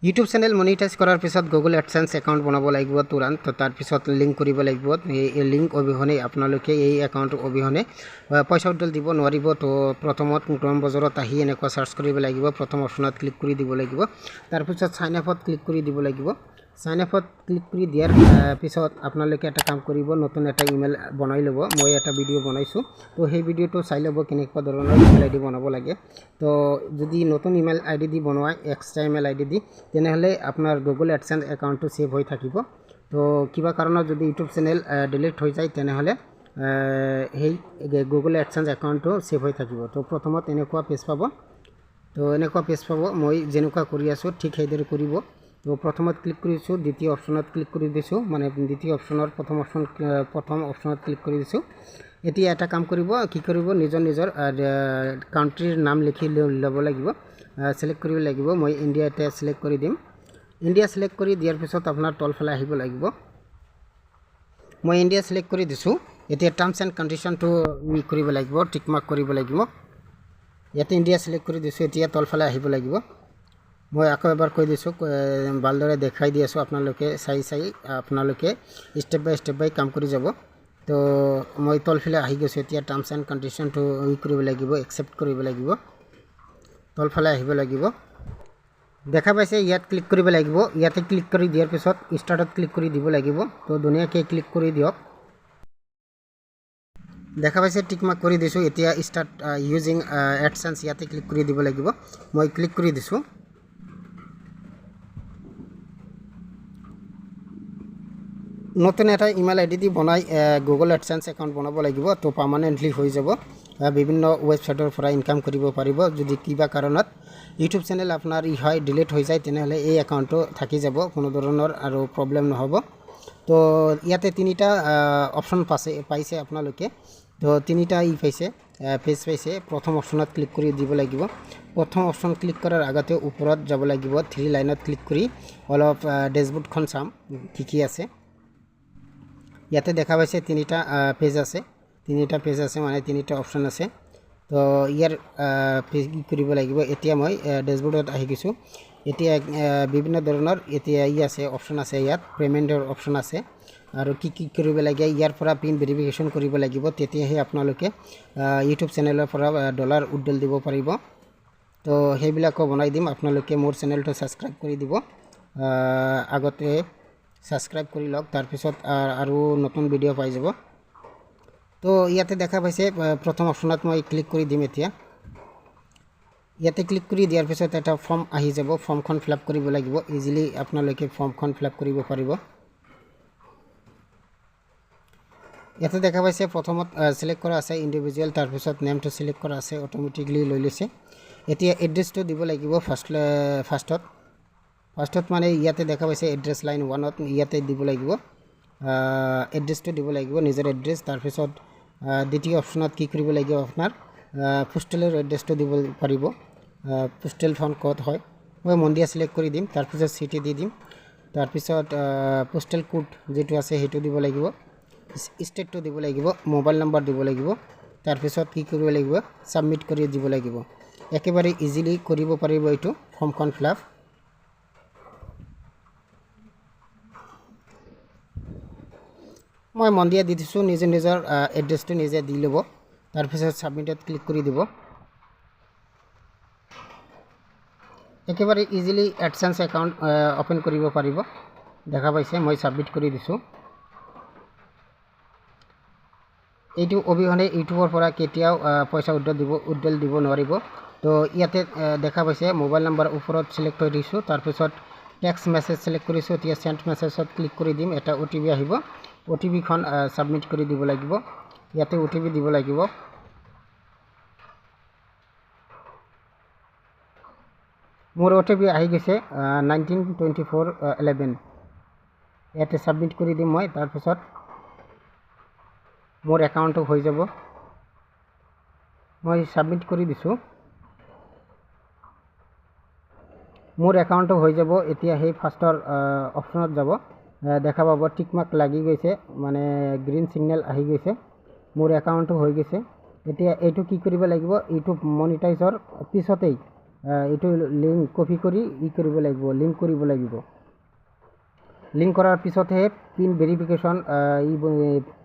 YouTube channel monetize কৰাৰ পিছত Google AdSense account বনাব লাগিব তুৰন্ত। তো তাৰপিছত লিংক কৰিব লাগিব। এই লিংক অবিহনে আপোনালোকে এই একাউণ্ট অবিহনে পইচা উইড্ৰল দিব নোৱাৰিব। তো প্ৰথমত ক্ৰম বজাৰত আহি এনেকুৱা সাৰ্চ কৰিব লাগিব। প্ৰথম অপশ্যনত ক্লিক কৰি দিব লাগিব। তাৰপিছত সাইন আপত ক্লিক কৰি দিব লাগিব। সাইন আপত ক্লিক কৰি দিয়াৰ পিছত আপোনালোকে এটা কাম কৰিব, নতুন এটা ইমেইল বনাই ল'ব। মই এটা ভিডিঅ' বনাইছোঁ, তো সেই ভিডিঅ'টো চাই ল'ব কেনেকুৱা ধৰণৰ ইমেইল আইডি বনাব লাগে। তো যদি নতুন ইমেইল আইডি দি বনোৱা, এক্সট্ৰা ইমেইল আইডি দি, তেনেহ'লে আপোনাৰ গুগল এডসেন্স একাউণ্টটো সেভ হৈ থাকিব। তো কিবা কাৰণত যদি ইউটিউব চেনেল ডিলিট হৈ যায়, তেনেহ'লে সেই গুগল এডসেন্স একাউণ্টটো সেভ হৈ থাকিব। তো প্ৰথমত এনেকুৱা পেজ পাব। তো এনেকুৱা পেজ পাব, মই যেনেকুৱা কৰি আছোঁ ঠিক সেইদৰে কৰিব। তো প্ৰথমত ক্লিক কৰিছোঁ, দ্বিতীয় অপশ্যনত ক্লিক কৰি দিছোঁ, মানে দ্বিতীয় অপশ্যনৰ প্ৰথম অপশ্যনত ক্লিক কৰি দিছোঁ। এতিয়া এটা কাম কৰিব, কি কৰিব, নিজৰ কাণ্ট্ৰিৰ নাম লিখি ল'ব লাগিব, সিলেক্ট কৰিব লাগিব। মই ইণ্ডিয়া এটা সিলেক্ট কৰি দিম। ইণ্ডিয়া সিলেক্ট কৰি দিয়াৰ পিছত আপোনাৰ তলফালে আহিব লাগিব। মই ইণ্ডিয়া সিলেক্ট কৰি দিছোঁ। এতিয়া টাৰ্মছ এণ্ড কণ্ডিশ্যনটো কৰিব লাগিব, টিক মাৰ্ক কৰিব লাগিব। ইয়াতে ইণ্ডিয়া সিলেক্ট কৰি দিছোঁ। এতিয়া তলফালে আহিব লাগিব। মই আকৌ এবাৰ কৈ দিছোঁ, ভালদৰে দেখাই দি আছোঁ, আপোনালোকে চাই আপোনালোকে ষ্টেপ বাই কাম কৰি যাব। তো মই তলফালে আহি গৈছোঁ। এতিয়া টাৰ্মছ এণ্ড কণ্ডিশ্যনটো কৰিব লাগিব, একচেপ্ট কৰিব লাগিব। তলফালে আহিব লাগিব। দেখা পাইছে, ইয়াত ক্লিক কৰিব লাগিব। ইয়াতে ক্লিক কৰি দিয়াৰ পিছত ষ্টাৰ্টত ক্লিক কৰি দিব লাগিব। তো ধুনীয়াকৈ ক্লিক কৰি দিয়ক। দেখা পাইছে, টিক মাৰ্ক কৰি দিছোঁ। এতিয়া ষ্টাৰ্ট ইউজিং এডসেন্স, ইয়াতে ক্লিক কৰি দিব লাগিব। মই ক্লিক কৰি দিছোঁ। নতুন এটা ইমেইল আইডি দি বনাই গুগল এডসেন্স একাউণ্ট বনাব লাগিব। তো পাৰ্মানেণ্টলি হৈ যাব। বিভিন্ন ৱেবছাইটৰ পৰা ইনকাম কৰিব পাৰিব। যদি কিবা কাৰণত ইউটিউব চেনেল আপোনাৰ ডিলিট হৈ যায়, তেনেহ'লে এই একাউণ্টটো থাকি যাব, কোনো ধৰণৰ আৰু প্ৰব্লেম নহ'ব। তো ইয়াতে তিনিটা অপশ্যন পাইছে আপোনালোকে। তো তিনিটা পাইছে, পেজ পাইছে। প্ৰথম অপশ্যনত ক্লিক কৰি দিব লাগিব। প্ৰথম অপশ্যন ক্লিক কৰাৰ আগতে ওপৰত যাব লাগিব। 3 লাইনত ক্লিক কৰি অলপ ডেছবৰ্ডখন চাম কি আছে। ইয়াতে দেখা পাইছে তিনিটা পেজ আছে, মানে তিনিটা অপশ্যন আছে। তো ইয়াৰ কি কৰিব লাগিব, এতিয়া মই ডেছবৰ্ডত আহি গৈছোঁ। এতিয়া বিভিন্ন ধৰণৰ এতিয়া আছে অপশ্যন আছে। ইয়াত পে'মেণ্টৰ অপশ্যন আছে আৰু কি কৰিব লাগে। ইয়াৰ পৰা পিন ভেৰিফিকেশ্যন কৰিব লাগিব, তেতিয়াহে আপোনালোকে ইউটিউব চেনেলৰ পৰা ডলাৰ উইড্ৰল দিব পাৰিব। তো সেইবিলাকো বনাই দিম। আপোনালোকে মোৰ চেনেলটো ছাবস্ক্ৰাইব কৰি দিব, আগতে ছাবস্ক্ৰাইব কৰি লওক, তাৰপিছত আৰু নতুন ভিডিঅ' পাই যাব। তো ইয়াতে দেখা পাইছে প্ৰথম অপশ্যনত মই ক্লিক কৰি দিম। এতিয়া ইয়াতে ক্লিক কৰি দিয়াৰ পিছত এটা ফৰ্ম আহি যাব। ফৰ্মখন ফিলআপ কৰিব লাগিব। ইজিলি আপোনালোকে ফৰ্মখন ফিলআপ কৰিব পাৰিব। ইয়াতে দেখা পাইছে প্ৰথমত সিলেক্ট কৰা আছে ইণ্ডিভিজুৱেল, তাৰপিছত নেমটো সিলেক্ট কৰা আছে, অট'মেটিকলি লৈ লৈছে। এতিয়া এড্ৰেছটো দিব লাগিব ফাৰ্ষ্টত মানে ইয়াতে দেখা পাইছে এড্ৰেছ লাইন 1ত ইয়াতে দিব লাগিব, এড্ৰেছটো দিব লাগিব, নিজৰ এড্ৰেছ। তাৰপিছত দ্বিতীয় অপশ্যনত কি কৰিব লাগিব, আপোনাৰ পোষ্টেলৰ এড্ৰেছটো দিব পাৰিব, পোষ্টেলখন ক'ত হয়। মই মন্দিয়া সিলেক্ট কৰি দিম। তাৰপিছত চিটি দি দিম। তাৰপিছত পোষ্টেল কোড যিটো আছে সেইটো দিব লাগিব, ষ্টেটটো দিব লাগিব, মোবাইল নম্বৰ দিব লাগিব। তাৰপিছত কি কৰিব লাগিব, ছাবমিট কৰি দিব লাগিব। একেবাৰে ইজিলি কৰিব পাৰিব এইটো ফৰ্মখন ফিলআপ। মই মন্দিয়া দি দিছোঁ, নিজৰ এড্ৰেছটো নিজে দি ল'ব। তাৰপিছত ছাবমিটত ক্লিক কৰি দিব। একেবাৰে ইজিলি এডসেন্স একাউণ্ট অ'পেন কৰিব পাৰিব। দেখা পাইছে, মই ছাবমিট কৰি দিছোঁ। এইটো অবিহনে ইউটিউবৰ পৰা কেতিয়াও পইচা উইড্ৰল দিব নোৱাৰিব। তো ইয়াতে দেখা পাইছে মোবাইল নম্বৰ ওপৰত সিলেক্ট কৰি দিছোঁ। তাৰপিছত টেক্সট মেছেজ সিলেক্ট কৰিছোঁ। এতিয়া চেণ্ড মেছেজত ক্লিক কৰি দিম। এটা OTP আহিব, OTPখন ছাবমিট কৰি দিব লাগিব। ইয়াতে OTP দিব লাগিব। মোৰ OTP আহি গৈছে 192411। ইয়াতে ছাবমিট কৰি দিম মই। তাৰপিছত মোৰ একাউণ্টটো হৈ যাব। মই ছাবমিট কৰি দিছোঁ। মোৰ একাউণ্টটো হৈ যাব। এতিয়া সেই ফাৰ্ষ্টৰ অপশ্যনত যাব, দেখা পাব টিক মাৰ্ক লাগি গৈছে, মানে গ্ৰীণ ছিগনেল আহি গৈছে। মোৰ একাউণ্টটো হৈ গৈছে। এতিয়া এইটো কি কৰিব লাগিব, ইউটিউব মনিটাইজৰ পিছতেই এইটো লিংক কপি কৰি কৰিব লাগিব, লিংক কৰিব লাগিব। লিংক কৰাৰ পিছতহে পিন ভেৰিফিকেশ্যন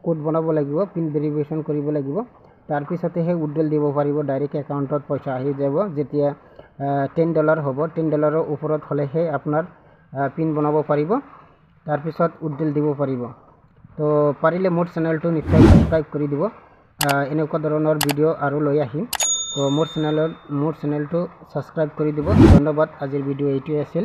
কোড বনাব লাগিব, পিন ভেৰিফিকেশ্যন কৰিব লাগিব। তাৰপিছতেহে উইথড্ৰল দিব পাৰিব, ডাইৰেক্ট একাউণ্টত পইচা আহি যাব। যেতিয়া $10 হ'ব, $10 ওপৰত হ'লেহে আপোনাৰ পিন বনাব পাৰিব, তাৰপিছত উইথড্ৰল দিব পাৰিব। তো পাৰিলে মোৰ চেনেলটো নিশ্চয় ছাবস্ক্ৰাইব কৰি দিব, এনেকুৱা ধৰণৰ ভিডিঅ' আৰু লৈ আহিম। তো মোৰ চেনেলটো ছাবস্ক্ৰাইব কৰি দিব। ধন্যবাদ। আজিৰ ভিডিঅ' এইটোৱে আছিল।